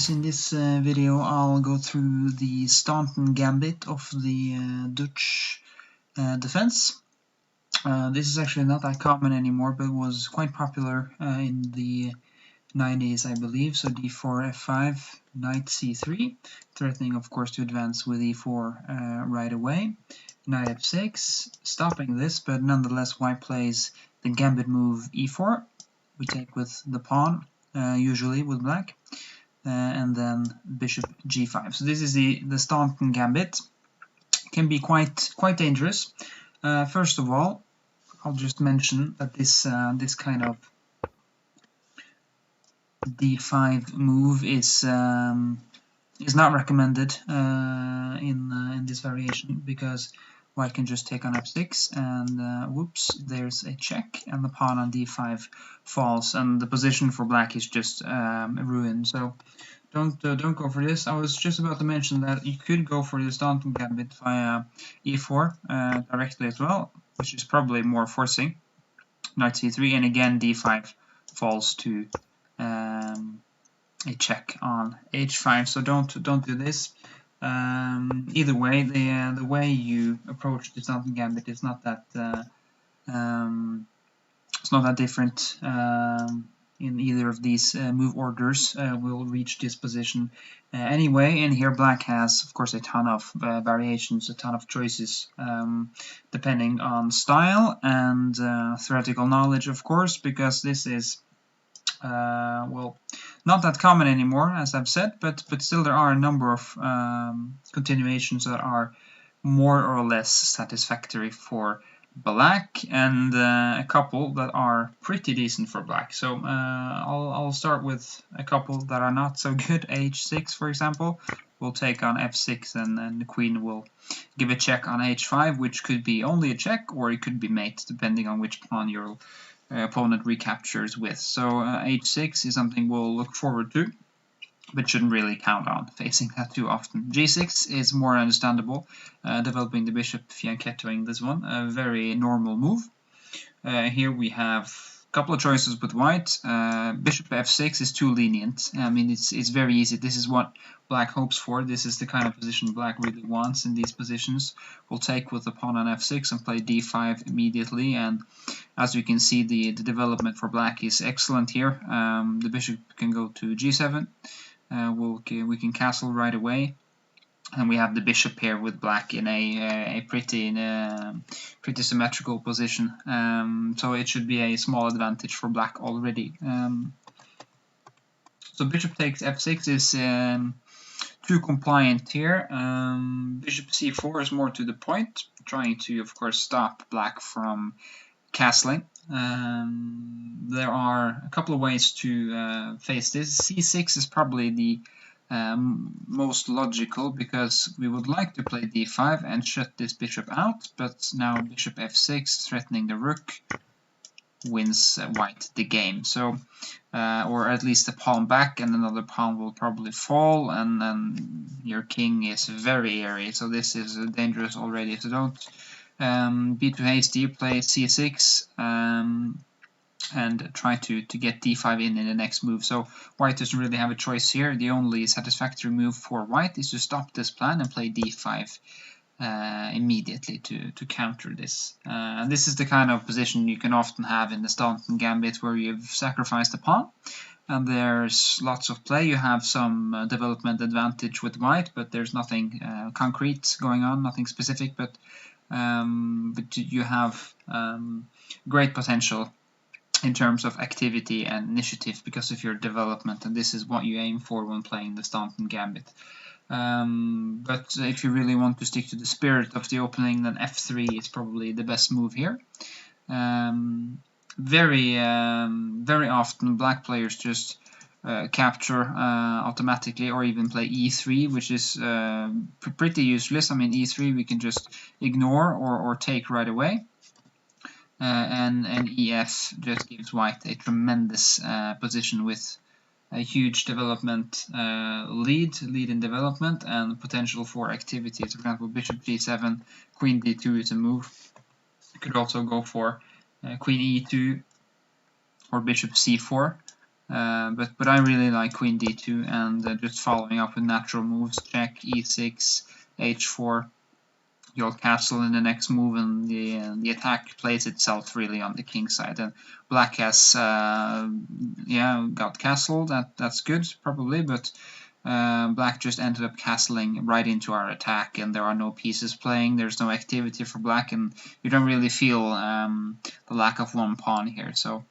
course, in this video I'll go through the Staunton gambit of the Dutch defense. This is actually not that common anymore, but was quite popular in the 90s, I believe. So d4, f5, knight c3, threatening, of course, to advance with e4 right away. Knight f6, stopping this, but nonetheless white plays the gambit move e4. We take with the pawn, usually with black. And then bishop g5. So this is the Staunton gambit. Can be quite dangerous. First of all, I'll just mention that this kind of d5 move is not recommended in this variation, because white can just take on f6 and whoops, there's a check, and the pawn on d5 falls, and the position for black is just ruined. So don't go for this. I was just about to mention that you could go for the Staunton gambit via e4 directly as well, which is probably more forcing. Knight c3, and again d5 falls to a check on h5. So don't do this. Either way, the way you approach the Staunton gambit is not that it's not that different in either of these move orders. Will reach this position anyway, and here black has, of course, a ton of variations, a ton of choices, depending on style and theoretical knowledge, of course, because this is well, not that common anymore, as I've said, but still there are a number of continuations that are more or less satisfactory for black, and a couple that are pretty decent for black. So I'll start with a couple that are not so good. h6, for example, will take on f6, and then the queen will give a check on h5, which could be only a check, or it could be mate, depending on which pawn your opponent recaptures with. So h6 is something we'll look forward to, but shouldn't really count on facing that too often. g6 is more understandable, developing the bishop, fianchettoing this one, a very normal move. Here we have a couple of choices with white. Bishop f6 is too lenient. I mean, it's very easy. This is what black hopes for. This is the kind of position black really wants in these positions. We'll take with the pawn on f6 and play d5 immediately, and as you can see, the development for black is excellent here. The bishop can go to g7. We can castle right away, and we have the bishop here with black in a pretty symmetrical position. So it should be a small advantage for black already. So bishop takes f6 is too compliant here. Bishop c4 is more to the point, trying to, of course, stop black from castling. There are a couple of ways to face this. c6 is probably the most logical, because we would like to play d5 and shut this bishop out, but now bishop f6 threatening the rook wins white the game. So or at least a pawn back, and another pawn will probably fall, and then your king is very airy. So this is dangerous already. So don't be too hasty. Play c6 and try to get d5 in the next move. So white doesn't really have a choice here. The only satisfactory move for white is to stop this plan and play d5 immediately to counter this. And this is the kind of position you can often have in the Staunton gambit, where you've sacrificed a pawn and there's lots of play. You have some development advantage with white, but there's nothing concrete going on, nothing specific, but you have great potential in terms of activity and initiative because of your development, and this is what you aim for when playing the Staunton gambit. But if you really want to stick to the spirit of the opening, then f3 is probably the best move here. Very often black players just capture automatically, or even play e3, which is pretty useless. I mean, e3 we can just ignore or take right away. And ef just gives white a tremendous position with a huge development lead in development and potential for activity. So for example, bishop g7, queen d2 is a move. You could also go for queen e2 or bishop c4. but I really like queen d2 and just following up with natural moves, check, e6, h4. You'll castle in the next move, and the attack plays itself really on the king side. And black has got castle. That's good probably, but black just ended up castling right into our attack, and there are no pieces playing. There's no activity for black, and you don't really feel the lack of one pawn here. So.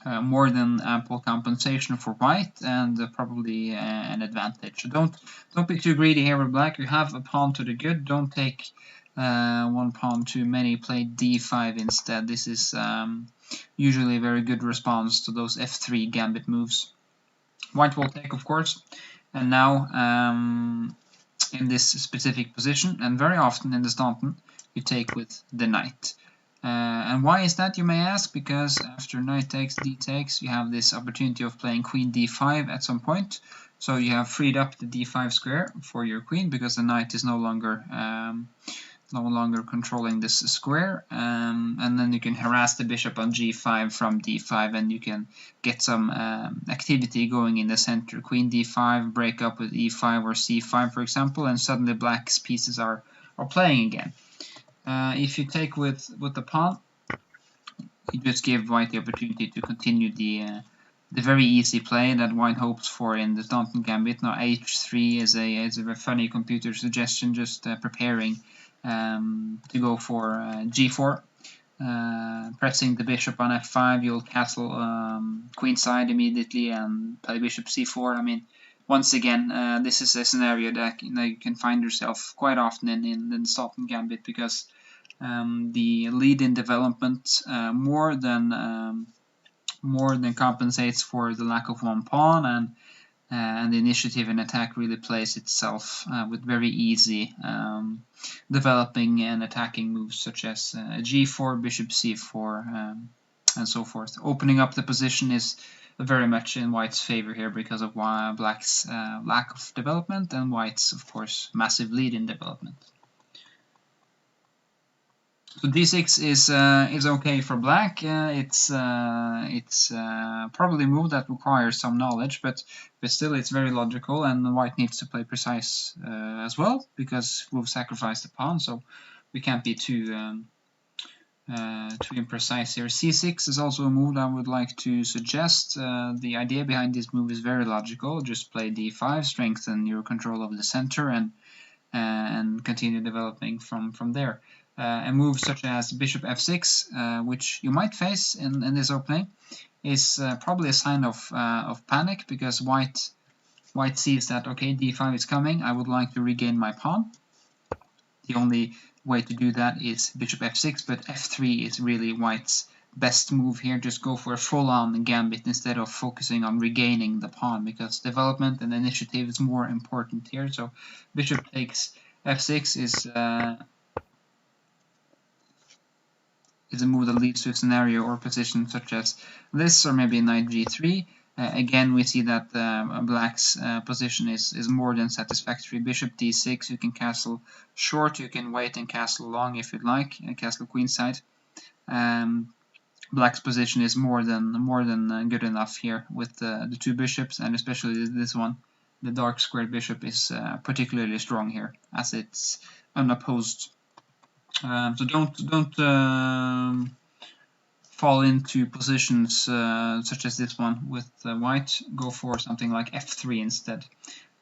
More than ample compensation for white, and probably an advantage. So don't be too greedy here with black. You have a pawn to the good. Don't take one pawn too many. Play d5 instead. This is usually a very good response to those f3 gambit moves. White will take, of course, and now in this specific position, and very often in the Staunton, you take with the knight. And why is that, you may ask? Because after knight takes, d takes, you have this opportunity of playing queen d5 at some point. So you have freed up the d5 square for your queen, because the knight is no longer controlling this square. And then you can harass the bishop on g5 from d5, and you can get some activity going in the center. Queen d5, break up with e5 or c5, for example, and suddenly black's pieces are playing again. If you take with the pawn, you just give white the opportunity to continue the very easy play that white hopes for in the Staunton gambit. Now h3 is a very funny computer suggestion, just preparing to go for g4. Pressing the bishop on f5, you'll castle queenside immediately and play bishop c4. I mean, once again, this is a scenario that you can find yourself quite often in the Staunton gambit, because the lead in development more than compensates for the lack of one pawn, and the initiative in attack really plays itself with very easy developing and attacking moves such as g4, bishop c4, and so forth. Opening up the position is very much in white's favor here because of black's lack of development and white's, of course, massive lead in development. So d6 is okay for black. It's probably a move that requires some knowledge, but still it's very logical, and white needs to play precise as well, because we've sacrificed the pawn, so we can't be too imprecise here. c6 is also a move I would like to suggest. The idea behind this move is very logical. Just play d5, strengthen your control of the center, and continue developing from there. A move such as bishop f6, which you might face in this opening, is probably a sign of panic, because white sees that, okay, d5 is coming, I would like to regain my pawn. The only way to do that is bishop f6, but f3 is really white's best move here. Just go for a full-on gambit instead of focusing on regaining the pawn, because development and initiative is more important here. So bishop takes f6 is a move that leads to a scenario or position such as this, or maybe knight g3. Again, we see that black's position is more than satisfactory. Bishop d6, you can castle short, you can wait and castle long if you'd like, castle queenside. Black's position is more than good enough here with the two bishops, and especially this one. The dark squared bishop is particularly strong here, as it's unopposed. So don't fall into positions such as this one with white. Go for something like f3 instead.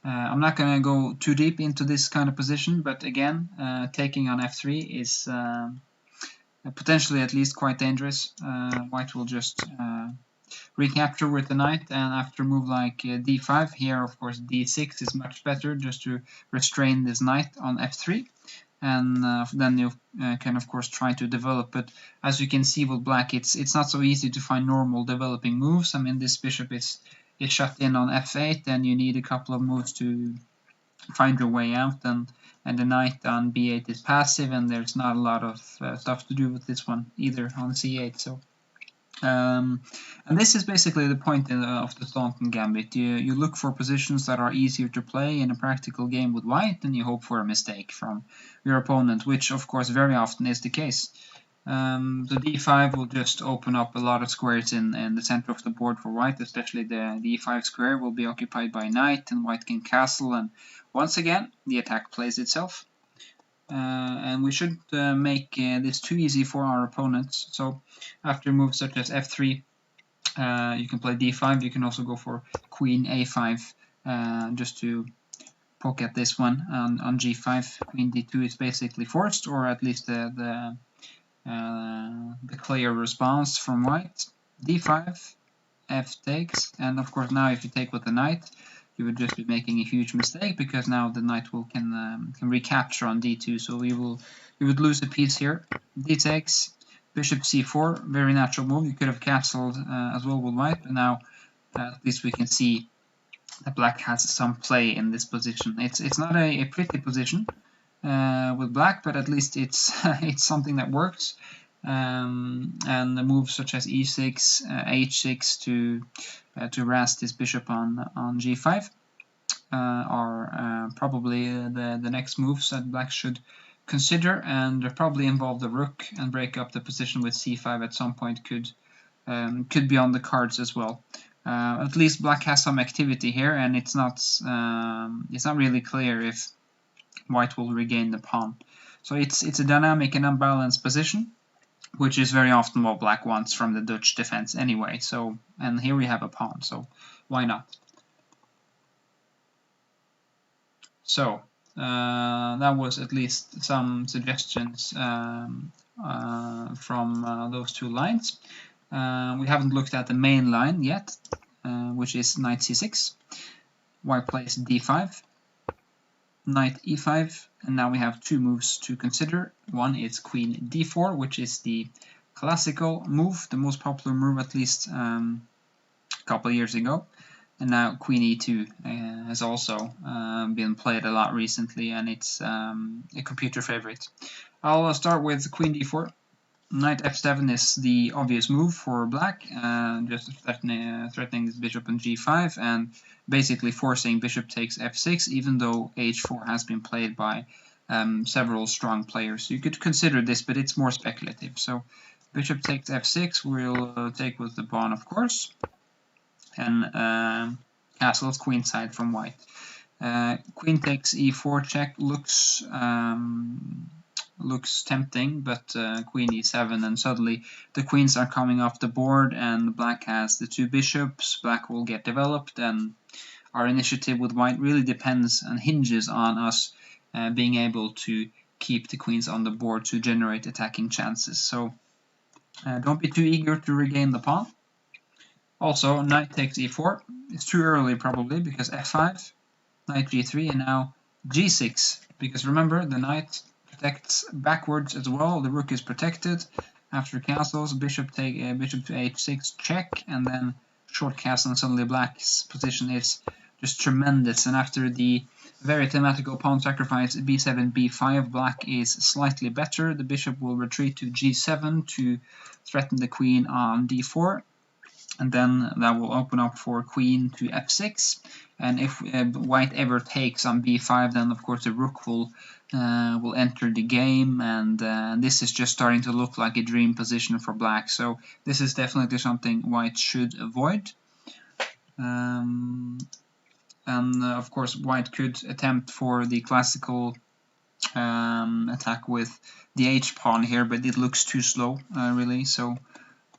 I'm not going to go too deep into this kind of position, but again, taking on f3 is potentially at least quite dangerous. White will just recapture with the knight, and after a move like d5, here of course d6 is much better, just to restrain this knight on f3. And then you can of course try to develop, but as you can see with black, it's not so easy to find normal developing moves. I mean, this bishop is shut in on f8, and you need a couple of moves to find your way out, and the knight on b8 is passive, and there's not a lot of stuff to do with this one either on c8. So and this is basically the point of the Staunton gambit. You look for positions that are easier to play in a practical game with white, and you hope for a mistake from your opponent, which of course very often is the case. The d5 will just open up a lot of squares in the center of the board for white, especially the e5 square will be occupied by knight, and white can castle, and once again the attack plays itself. And we should make this too easy for our opponents. So after moves such as f3, you can play d5, you can also go for queen a5, just to poke at this one on g5. Queen d2 is basically forced, or at least the clear response from white. d5, f takes, and of course now if you take with the knight, you would just be making a huge mistake, because now the knight can recapture on d2, so you would lose a piece here. D takes, bishop c4, very natural move. You could have castled as well with white, but now at least we can see that black has some play in this position. It's not a pretty position with black, but at least it's it's something that works. And the moves such as e6, h6 to harass this bishop on g5 are probably the next moves that black should consider, and probably involve the rook and break up the position with c5 at some point could be on the cards as well. At least black has some activity here, and it's not really clear if white will regain the pawn. So it's a dynamic and unbalanced position, which is very often what black wants from the Dutch defense anyway. So, and here we have a pawn, so why not? So that was at least some suggestions from those two lines. We haven't looked at the main line yet, which is knight c6. White plays d5, knight e5, and now we have two moves to consider. One is queen d4, which is the classical move, the most popular move at least a couple of years ago. And now queen e2 has also been played a lot recently, and it's a computer favorite. I'll start with queen d4. Knight f7 is the obvious move for black, just threatening this bishop on g5 and basically forcing bishop takes f6, even though h4 has been played by several strong players. You could consider this, but it's more speculative. So bishop takes f6, we'll take with the pawn, of course, and castles queenside from white. Queen takes e4 check looks tempting, but queen e7, and suddenly the queens are coming off the board, and black has the two bishops. Black will get developed, and our initiative with white really depends and hinges on us being able to keep the queens on the board to generate attacking chances. So don't be too eager to regain the pawn. Also, knight takes e4. It's too early probably, because f5, knight g3, and now g6, because remember, the knight protects backwards as well. The rook is protected. After castles, bishop to h6 check, and then short castle, and suddenly black's position is just tremendous. And after the very thematical pawn sacrifice b7 b5, black is slightly better. The bishop will retreat to g7 to threaten the queen on d4, and then that will open up for queen to f6. And if white ever takes on b5, then of course the rook will enter the game, and this is just starting to look like a dream position for black. So this is definitely something white should avoid. And of course white could attempt for the classical attack with the h-pawn here, but it looks too slow really. So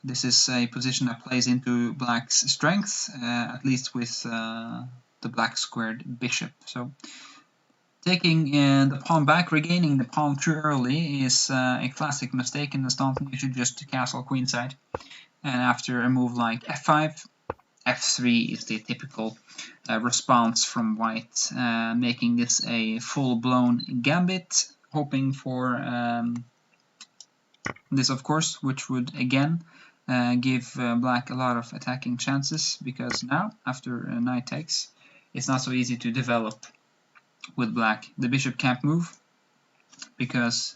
this is a position that plays into black's strength, at least with the black squared bishop. So taking the pawn back, regaining the pawn too early is a classic mistake in the stance. You should just castle queenside. And after a move like f5, f3 is the typical response from white, making this a full-blown gambit, hoping for this, of course, which would again give black a lot of attacking chances, because now, after knight takes, it's not so easy to develop with black. The bishop can't move, because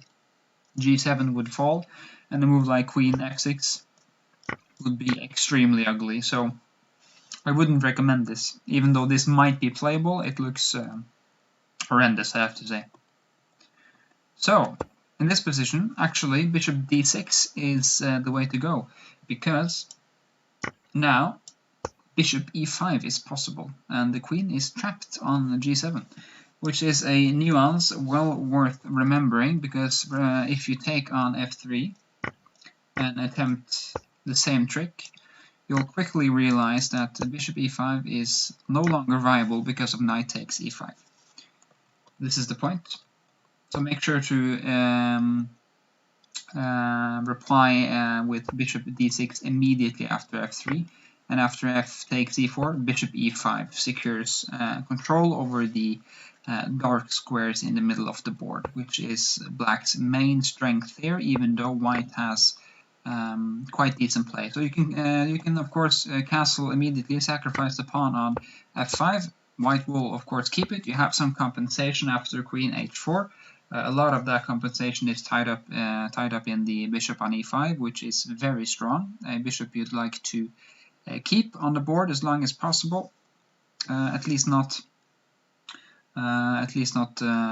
g7 would fall, and a move like queen f6 would be extremely ugly. So I wouldn't recommend this. Even though this might be playable, it looks horrendous, I have to say. So, In this position, actually, bishop d6 is the way to go, because now bishop e5 is possible, and the queen is trapped on g7, which is a nuance well worth remembering, because if you take on f3 and attempt the same trick, you'll quickly realize that bishop e5 is no longer viable because of knight takes e5. This is the point. So make sure to reply with bishop d6 immediately after f3, and after f takes e4, bishop e5 secures control over the dark squares in the middle of the board, which is black's main strength here, even though white has quite decent play. So you can of course castle immediately, sacrifice the pawn on f5. White will of course keep it. You have some compensation after queen h4. A lot of that compensation is tied up in the bishop on e5, which is very strong. A bishop you'd like to keep on the board as long as possible. At least not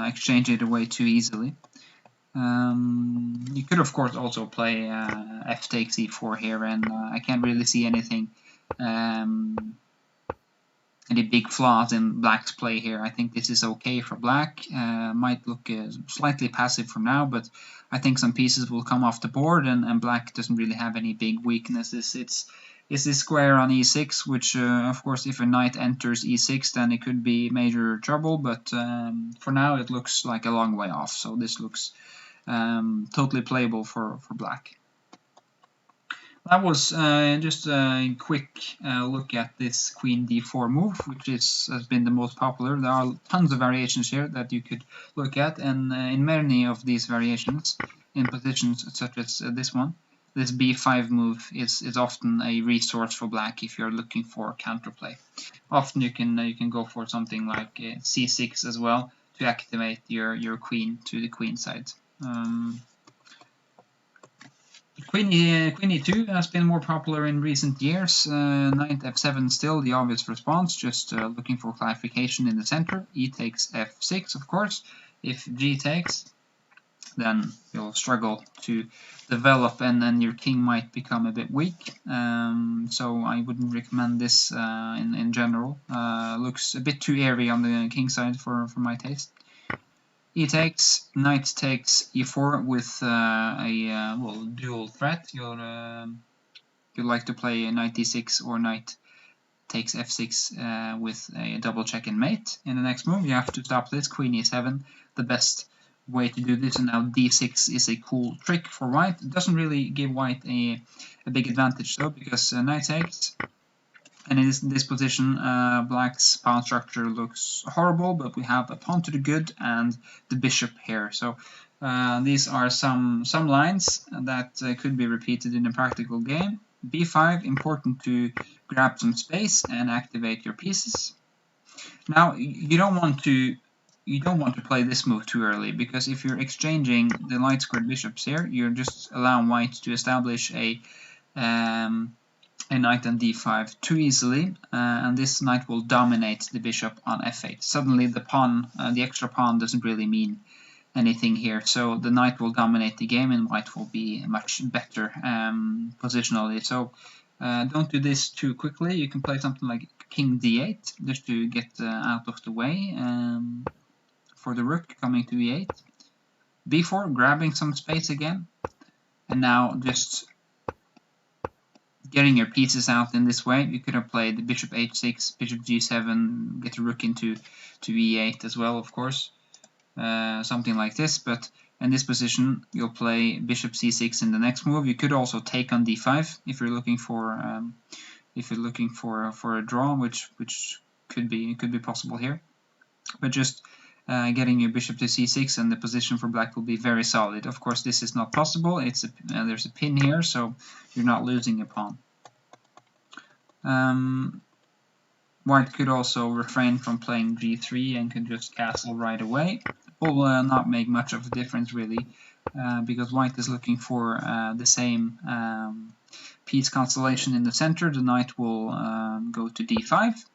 exchange it away too easily. You could of course also play f takes e4 here, and I can't really see anything, any big flaws in black's play here. I think this is okay for black. Might look slightly passive for now, but I think some pieces will come off the board, and black doesn't really have any big weaknesses. It's this square on e6, which of course if a knight enters e6 then it could be major trouble, but for now it looks like a long way off, so this looks totally playable for black. That was just a quick look at this queen d4 move, which has been the most popular. There are tons of variations here that you could look at, and in many of these variations, in positions such as this one, this b5 move is often a resource for black if you're looking for counterplay. Often you can go for something like c6 as well to activate your queen to the queen side. Queen e2 has been more popular in recent years. Knight f7 still the obvious response, just looking for clarification in the center. E takes f6, of course. If g takes, then you'll struggle to develop, and then your king might become a bit weak. So I wouldn't recommend this in general. Looks a bit too airy on the king side for my taste. E takes, knight takes e4 with a dual threat. You'd like to play a knight d6 or knight takes f6 with a double check and mate. In the next move you have to stop this, queen e7, the best way to do this, and now d6 is a cool trick for white. It doesn't really give white a big advantage though, because knight takes, and in this position black's pawn structure looks horrible, but we have a pawn to the good and the bishop here. So these are some lines that could be repeated in a practical game. b5, important to grab some space and activate your pieces. Now you don't want to play this move too early, because if you're exchanging the light squared bishops here, you're just allowing white to establish a knight on d5 too easily, and this knight will dominate the bishop on f8. Suddenly the pawn, the extra pawn, doesn't really mean anything here, so the knight will dominate the game and white will be much better positionally. So don't do this too quickly. You can play something like king d8 just to get out of the way for the rook coming to e8. b4, grabbing some space again, and now just getting your pieces out in this way. You could have played bishop h6, bishop g7, get the rook into e8 as well, of course. Something like this, but in this position you'll play bishop c6 in the next move. You could also take on d5 if you're looking for a draw, which could be possible here. But just getting your bishop to c6 and the position for black will be very solid. Of course this is not possible. It's there's a pin here, so you're not losing a pawn. White could also refrain from playing g3 and could just castle right away. Will not make much of a difference really, because white is looking for the same piece constellation in the center. The knight will go to d5,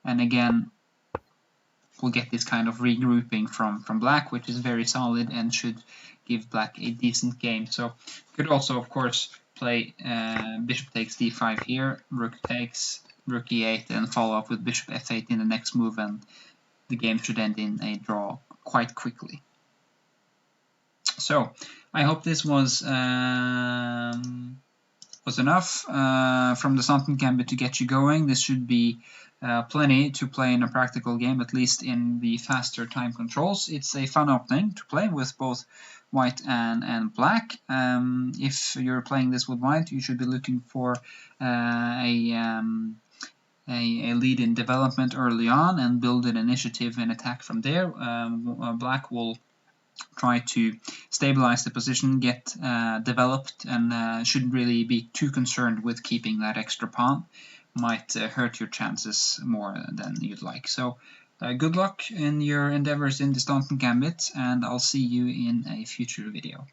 and again will get this kind of regrouping from black, which is very solid and should give black a decent game. So could also, of course, play bishop takes d5 here, rook takes, rook e8, and follow up with bishop f8 in the next move, and the game should end in a draw quite quickly. So I hope this was enough from the Stanton Gambit to get you going. This should be plenty to play in a practical game, at least in the faster time controls. It's a fun opening to play with both white and black. If you're playing this with white, you should be looking for a lead in development early on and build an initiative and attack from there. Black will try to stabilize the position, get developed, and shouldn't really be too concerned with keeping that extra pawn. Might hurt your chances more than you'd like. So good luck in your endeavors in the Stanton Gambit, and I'll see you in a future video.